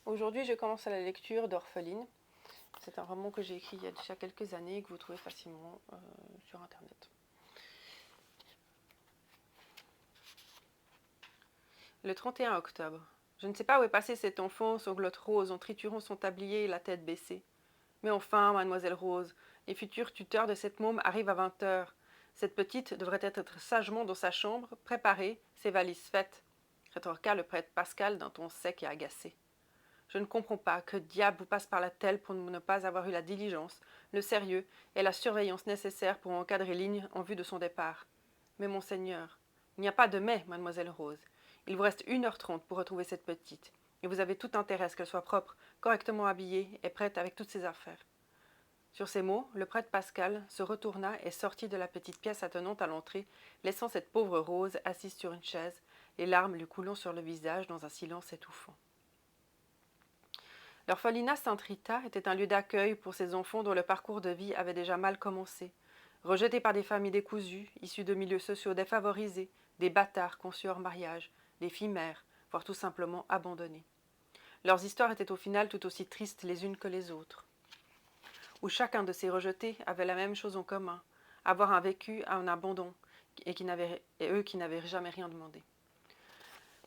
Aujourd'hui, je commence à la lecture d'Orpheline. C'est un roman que j'ai écrit il y a déjà quelques années et que vous trouvez facilement sur Internet. Le 31 octobre. Je ne sais pas où est passé cet enfant, son glotte rose, en triturant son tablier et la tête baissée. Mais enfin, mademoiselle Rose, les futurs tuteurs de cette môme arrivent à 20 heures. Cette petite devrait être sagement dans sa chambre, préparée, ses valises faites, rétorqua le prêtre Pascal d'un ton sec et agacé. Je ne comprends pas que diable vous passe par la tête pour ne pas avoir eu la diligence, le sérieux et la surveillance nécessaires pour encadrer Ligne en vue de son départ. Mais monseigneur, il n'y a pas de mais, mademoiselle Rose. Il vous reste 1h30 pour retrouver cette petite, et vous avez tout intérêt à ce qu'elle soit propre, correctement habillée et prête avec toutes ses affaires. Sur ces mots, le prêtre Pascal se retourna et sortit de la petite pièce attenante à l'entrée, laissant cette pauvre Rose assise sur une chaise, les larmes lui coulant sur le visage dans un silence étouffant. L'orphelinat Sainte-Rita était un lieu d'accueil pour ces enfants dont le parcours de vie avait déjà mal commencé. Rejetés par des familles décousues, issus de milieux sociaux défavorisés, des bâtards conçus hors mariage, des filles mères, voire tout simplement abandonnées. Leurs histoires étaient au final tout aussi tristes les unes que les autres. Où chacun de ces rejetés avait la même chose en commun, avoir un vécu, un abandon, et eux qui n'avaient jamais rien demandé.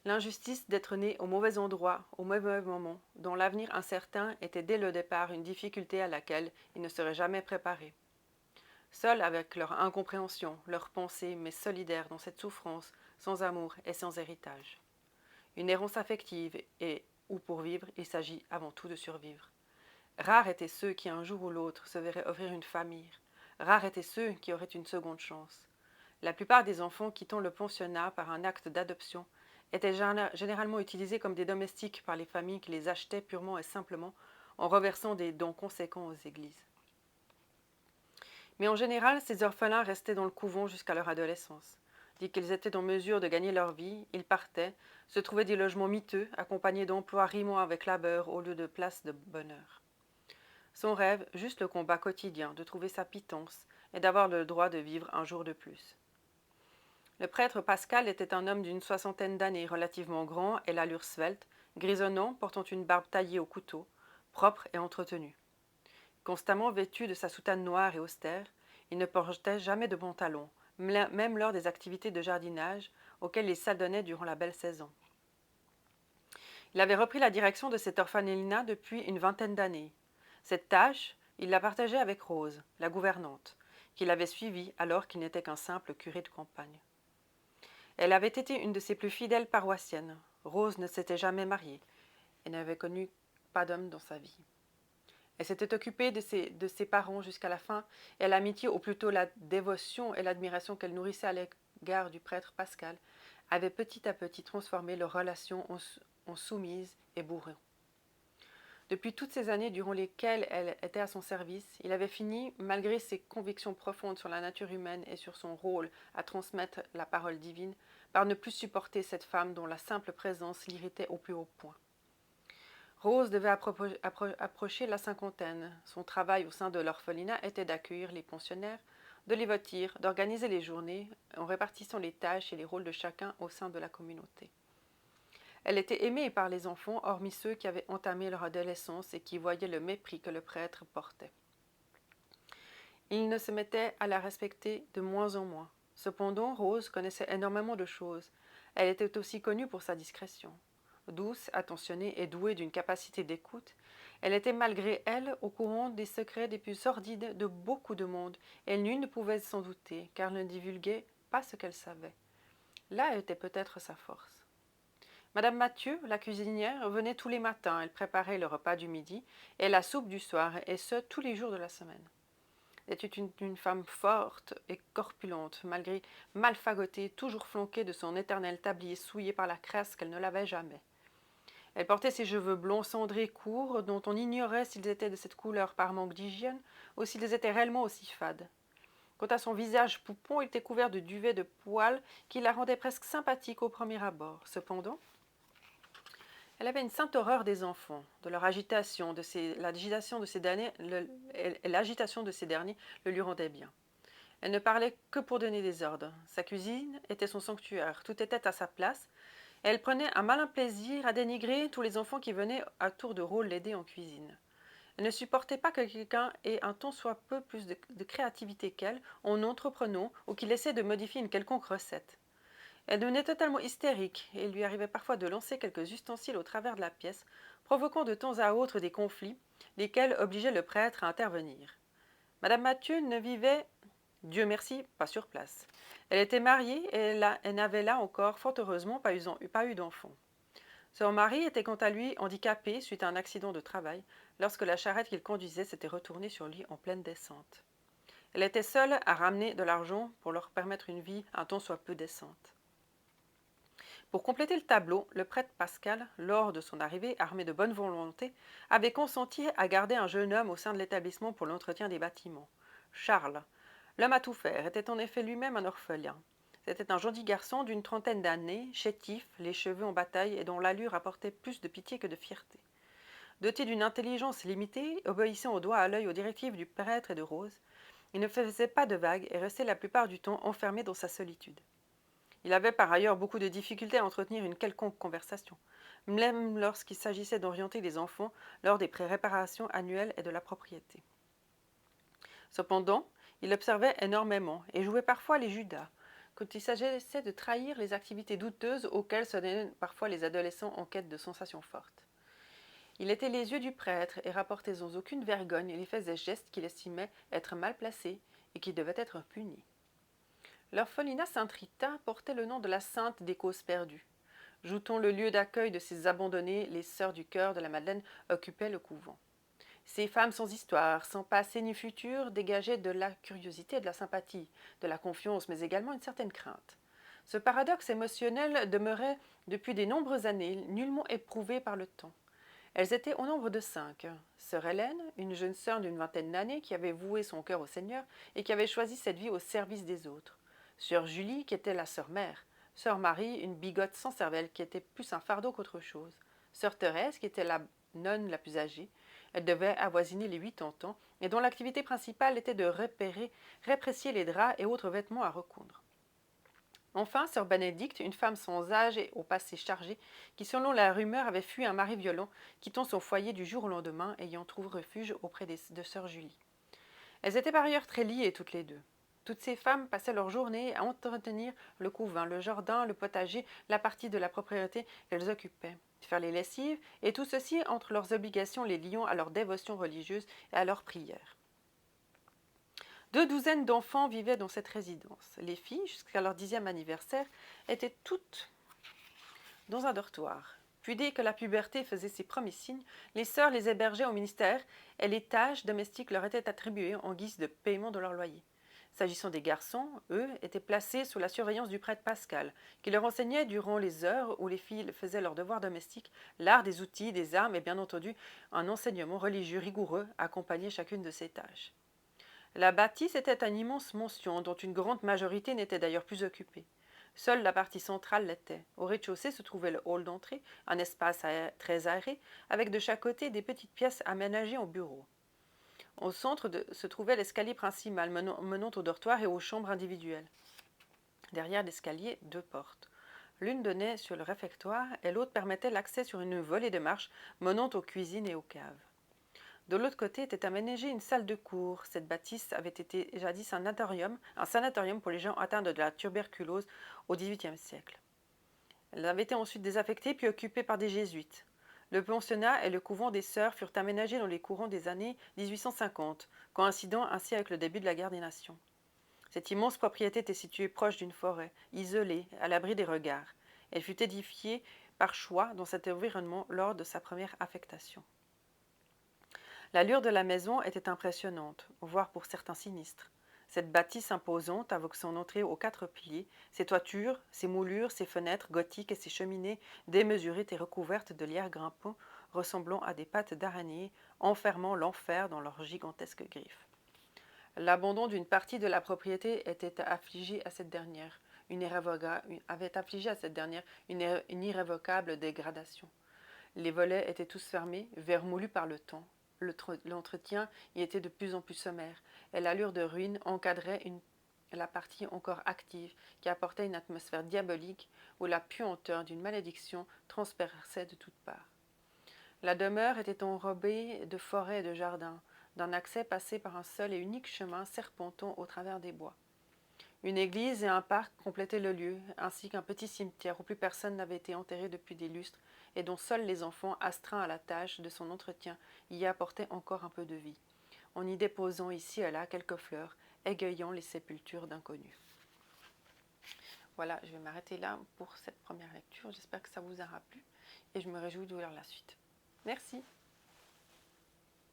L'injustice d'être né au mauvais endroit, au mauvais moment, dont l'avenir incertain était dès le départ une difficulté à laquelle ils ne seraient jamais préparés. Seuls avec leur incompréhension, leurs pensées, mais solidaires dans cette souffrance, sans amour et sans héritage. Une errance affective et où pour vivre, il s'agit avant tout de survivre. Rares étaient ceux qui un jour ou l'autre se verraient offrir une famille. Rares étaient ceux qui auraient une seconde chance. La plupart des enfants quittant le pensionnat par un acte d'adoption étaient généralement utilisés comme des domestiques par les familles qui les achetaient purement et simplement en reversant des dons conséquents aux églises. Mais en général, ces orphelins restaient dans le couvent jusqu'à leur adolescence. Dès qu'ils étaient en mesure de gagner leur vie, ils partaient, se trouvaient des logements miteux, accompagnés d'emplois rimant avec labeur au lieu de places de bonheur. Son rêve, juste le combat quotidien de trouver sa pitance et d'avoir le droit de vivre un jour de plus. Le prêtre Pascal était un homme d'une 60aine d'années, relativement grand et l'allure svelte, grisonnant, portant une barbe taillée au couteau, propre et entretenue. Constamment vêtu de sa soutane noire et austère, il ne portait jamais de pantalon, même lors des activités de jardinage auxquelles il s'adonnait durant la belle saison. Il avait repris la direction de cet orphelinat depuis une vingtaine d'années. Cette tâche, il la partageait avec Rose, la gouvernante, qu'il avait suivie alors qu'il n'était qu'un simple curé de campagne. Elle avait été une de ses plus fidèles paroissiennes. Rose ne s'était jamais mariée et n'avait connu pas d'homme dans sa vie. Elle s'était occupée de ses parents jusqu'à la fin, et l'amitié, ou plutôt la dévotion et l'admiration qu'elle nourrissait à l'égard du prêtre Pascal, avait petit à petit transformé leur relation en soumise et bourrée. Depuis toutes ces années durant lesquelles elle était à son service, il avait fini, malgré ses convictions profondes sur la nature humaine et sur son rôle à transmettre la parole divine, par ne plus supporter cette femme dont la simple présence l'irritait au plus haut point. Rose devait approcher la cinquantaine. Son travail au sein de l'orphelinat était d'accueillir les pensionnaires, de les vêtir, d'organiser les journées, en répartissant les tâches et les rôles de chacun au sein de la communauté. Elle était aimée par les enfants, hormis ceux qui avaient entamé leur adolescence et qui voyaient le mépris que le prêtre portait. Ils ne se mettaient à la respecter de moins en moins. Cependant, Rose connaissait énormément de choses. Elle était aussi connue pour sa discrétion. Douce, attentionnée et douée d'une capacité d'écoute, elle était malgré elle au courant des secrets les plus sordides de beaucoup de monde, et nul ne pouvait s'en douter, car elle ne divulguait pas ce qu'elle savait. Là était peut-être sa force. Madame Mathieu, la cuisinière, venait tous les matins. Elle préparait le repas du midi et la soupe du soir, et ce, tous les jours de la semaine. C'était une femme forte et corpulente, malgré mal fagotée, toujours flanquée de son éternel tablier souillé par la crasse qu'elle ne lavait jamais. Elle portait ses cheveux blonds cendrés courts, dont on ignorait s'ils étaient de cette couleur par manque d'hygiène ou s'ils étaient réellement aussi fades. Quant à son visage poupon, il était couvert de duvets de poils qui la rendaient presque sympathique au premier abord. Cependant, elle avait une sainte horreur des enfants, de leur agitation, l'agitation de ces derniers le lui rendait bien. Elle ne parlait que pour donner des ordres. Sa cuisine était son sanctuaire, tout était à sa place, Elle prenait un malin plaisir à dénigrer tous les enfants qui venaient à tour de rôle l'aider en cuisine. Elle ne supportait pas que quelqu'un ait un tant soit peu plus de créativité qu'elle en entreprenant ou qu'il essaie de modifier une quelconque recette. Elle devenait totalement hystérique et il lui arrivait parfois de lancer quelques ustensiles au travers de la pièce, provoquant de temps à autre des conflits, lesquels obligeaient le prêtre à intervenir. Madame Mathieu ne vivait, Dieu merci, pas sur place. Elle était mariée et elle n'avait là encore, fort heureusement, pas eu d'enfant. Son mari était quant à lui handicapé suite à un accident de travail, lorsque la charrette qu'il conduisait s'était retournée sur lui en pleine descente. Elle était seule à ramener de l'argent pour leur permettre une vie un tant soit peu décente. Pour compléter le tableau, le prêtre Pascal, lors de son arrivée, armé de bonne volonté, avait consenti à garder un jeune homme au sein de l'établissement pour l'entretien des bâtiments. Charles, l'homme à tout faire, était en effet lui-même un orphelin. C'était un joli garçon d'une trentaine d'années, chétif, les cheveux en bataille et dont l'allure apportait plus de pitié que de fierté. Doté d'une intelligence limitée, obéissant au doigt à l'œil aux directives du prêtre et de Rose, il ne faisait pas de vagues et restait la plupart du temps enfermé dans sa solitude. Il avait par ailleurs beaucoup de difficultés à entretenir une quelconque conversation, même lorsqu'il s'agissait d'orienter les enfants lors des pré-réparations annuelles et de la propriété. Cependant, il observait énormément et jouait parfois les Judas, quand il s'agissait de trahir les activités douteuses auxquelles se donnaient parfois les adolescents en quête de sensations fortes. Il était les yeux du prêtre et rapportait sans aucune vergogne les faits et gestes qu'il estimait être mal placés et qui devaient être punis. L'orphelinat Sainte-Rita portait le nom de la sainte des causes perdues. Joutant le lieu d'accueil de ces abandonnés, les sœurs du cœur de la Madeleine occupaient le couvent. Ces femmes sans histoire, sans passé ni futur, dégageaient de la curiosité et de la sympathie, de la confiance, mais également une certaine crainte. Ce paradoxe émotionnel demeurait depuis de nombreuses années, nullement éprouvé par le temps. Elles étaient au nombre de 5. Sœur Hélène, une jeune sœur d'une vingtaine d'années qui avait voué son cœur au Seigneur et qui avait choisi cette vie au service des autres. Sœur Julie, qui était la sœur mère. Sœur Marie, une bigote sans cervelle qui était plus un fardeau qu'autre chose. Sœur Thérèse, qui était la nonne la plus âgée. Elle devait avoisiner les 80 ans et dont l'activité principale était de réprécier les draps et autres vêtements à recoudre. Enfin, sœur Bénédicte, une femme sans âge et au passé chargé, qui selon la rumeur avait fui un mari violent, quittant son foyer du jour au lendemain, ayant trouvé refuge auprès de sœur Julie. Elles étaient par ailleurs très liées toutes les deux. Toutes ces femmes passaient leur journée à entretenir le couvain, le jardin, le potager, la partie de la propriété qu'elles occupaient, faire les lessives, et tout ceci entre leurs obligations les liant à leur dévotion religieuse et à leurs prières. 2 douzaines d'enfants vivaient dans cette résidence. Les filles, jusqu'à leur 10e anniversaire, étaient toutes dans un dortoir. Puis dès que la puberté faisait ses premiers signes, les sœurs les hébergeaient au ministère et les tâches domestiques leur étaient attribuées en guise de paiement de leur loyer. S'agissant des garçons, eux, étaient placés sous la surveillance du prêtre Pascal, qui leur enseignait durant les heures où les filles faisaient leurs devoirs domestiques l'art des outils, des armes et bien entendu un enseignement religieux rigoureux accompagnait chacune de ces tâches. La bâtisse était un immense mention dont une grande majorité n'était d'ailleurs plus occupée. Seule la partie centrale l'était. Au rez-de-chaussée se trouvait le hall d'entrée, un espace très aéré, avec de chaque côté des petites pièces aménagées en bureaux. Au centre se trouvait l'escalier principal menant au dortoir et aux chambres individuelles. Derrière l'escalier, 2 portes. L'une donnait sur le réfectoire et l'autre permettait l'accès sur une volée de marches menant aux cuisines et aux caves. De l'autre côté était aménagée une salle de cours. Cette bâtisse avait été jadis un sanatorium pour les gens atteints de la tuberculose au XVIIIe siècle. Elle avait été ensuite désaffectée puis occupée par des jésuites. Le pensionnat et le couvent des sœurs furent aménagés dans les courants des années 1850, coïncidant ainsi avec le début de la guerre des nations. Cette immense propriété était située proche d'une forêt, isolée, à l'abri des regards. Elle fut édifiée par choix dans cet environnement lors de sa première affectation. L'allure de la maison était impressionnante, voire pour certains sinistre. Cette bâtisse imposante, avec son entrée aux 4 piliers, ses toitures, ses moulures, ses fenêtres gothiques et ses cheminées démesurées et recouvertes de lierre grimpant, ressemblant à des pattes d'araignée, enfermant l'enfer dans leurs gigantesques griffes. L'abandon d'une partie de la propriété avait affligé à cette dernière une irrévocable dégradation. Les volets étaient tous fermés, vermoulus par le temps. L'entretien y était de plus en plus sommaire, et l'allure de ruine encadrait la partie encore active, qui apportait une atmosphère diabolique où la puanteur d'une malédiction transperçait de toutes parts. La demeure était enrobée de forêts et de jardins, d'un accès passé par un seul et unique chemin serpentant au travers des bois. Une église et un parc complétaient le lieu, ainsi qu'un petit cimetière où plus personne n'avait été enterré depuis des lustres et dont seuls les enfants astreints à la tâche de son entretien y apportaient encore un peu de vie, en y déposant ici et là quelques fleurs, égayant les sépultures d'inconnus. Voilà, je vais m'arrêter là pour cette première lecture. J'espère que ça vous aura plu et je me réjouis de lire la suite. Merci.